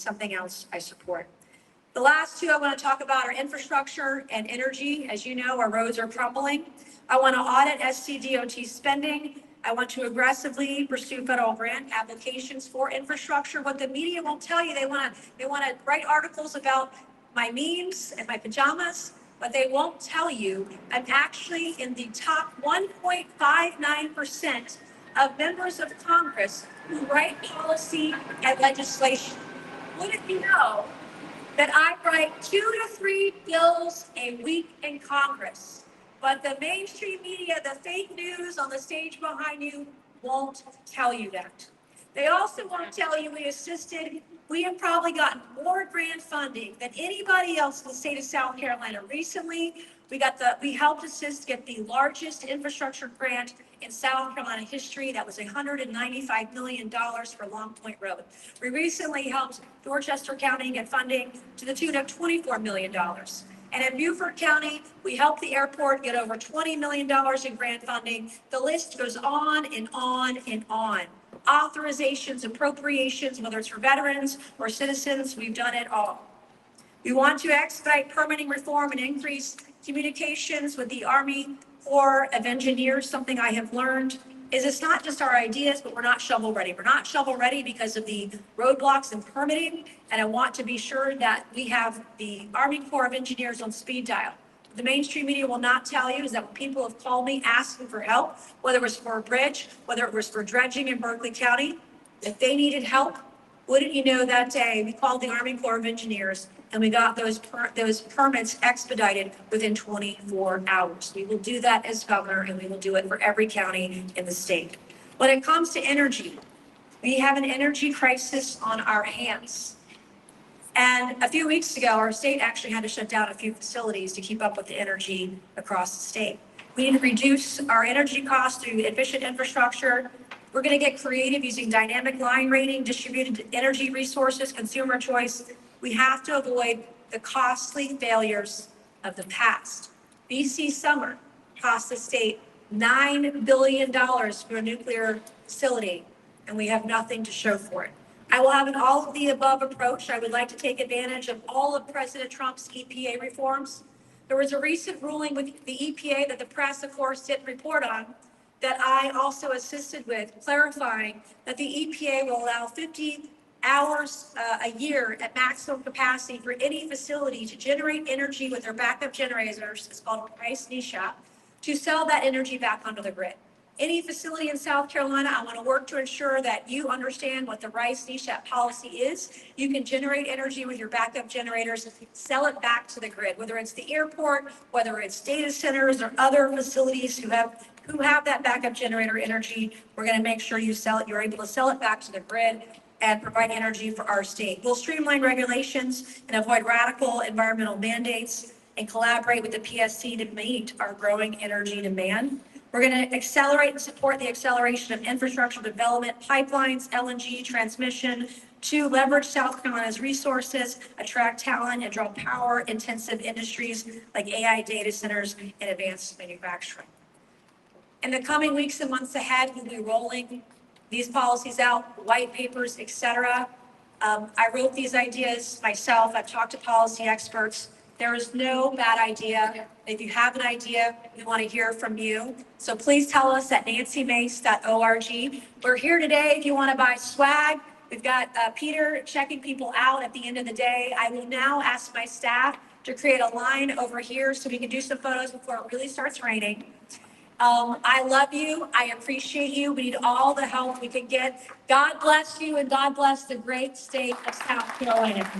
something else I support. The last two I want to talk about are infrastructure and energy. As you know, our roads are crumbling. I want to audit SCDOT spending. I want to aggressively pursue federal grant applications for infrastructure. What the media won't tell you, they want to write articles about my memes and my pajamas, but they won't tell you I'm actually in the top 1.59% of members of Congress who write policy and legislation. Wouldn't you know that I write 2 to 3 bills a week in Congress? But the mainstream media, the fake news on the stage behind you, won't tell you that. They also won't tell you we have probably gotten more grant funding than anybody else in the state of South Carolina. Recently, we helped assist get the largest infrastructure grant in South Carolina history. That was $195 million for Long Point Road. We recently helped Dorchester County get funding to the tune of $24 million. And in Beaufort County, we helped the airport get over $20 million in grant funding. The list goes on and on and on. Authorizations, appropriations, whether it's for veterans or citizens, we've done it all. We want to expedite permitting reform and increase communications with the Army Corps of Engineers. Something I have learned is it's not just our ideas, but we're not shovel ready. We're not shovel ready because of the roadblocks and permitting. And I want to be sure that we have the Army Corps of Engineers on speed dial. The mainstream media will not tell you is that when people have called me asking for help, whether it was for a bridge, whether it was for dredging in Berkeley County, if they needed help, wouldn't you know that day we called the Army Corps of Engineers and we got those permits expedited within 24 hours. We will do that as governor, and we will do it for every county in the state. When it comes to energy, we have an energy crisis on our hands. And a few weeks ago, our state actually had to shut down a few facilities to keep up with the energy across the state. We need to reduce our energy costs through efficient infrastructure. We're going to get creative using dynamic line rating, distributed energy resources, consumer choice. We have to avoid the costly failures of the past. BC Summer cost the state $9 billion for a nuclear facility, and we have nothing to show for it. I will have an all of the above approach. I would like to take advantage of all of President Trump's EPA reforms. There was a recent ruling with the EPA that the press, of course, didn't report on, that I also assisted with, clarifying that the EPA will allow 50 hours a year at maximum capacity for any facility to generate energy with their backup generators. It's called a price NESHAP, to sell that energy back onto the grid. Any facility in South Carolina, I want to work to ensure that you understand what the RICE NESHAP policy is. You can generate energy with your backup generators, sell it back to the grid, whether it's the airport, whether it's data centers or other facilities who have that backup generator energy. We're going to make sure you're able to sell it back to the grid and provide energy for our state. We'll streamline regulations and avoid radical environmental mandates and collaborate with the PSC to meet our growing energy demand. We're going to accelerate and support the acceleration of infrastructure development, pipelines, LNG, transmission, to leverage South Carolina's resources, attract talent, and draw power-intensive industries like AI data centers and advanced manufacturing. In the coming weeks and months ahead, we'll be rolling these policies out, white papers, et cetera. I wrote these ideas myself. I've talked to policy experts. There is no bad idea. If you have an idea, we want to hear from you. So please tell us at nancymace.org. We're here today if you want to buy swag. We've got Peter checking people out at the end of the day. I will now ask my staff to create a line over here so we can do some photos before it really starts raining. I love you. I appreciate you. We need all the help we can get. God bless you, and God bless the great state of South Carolina.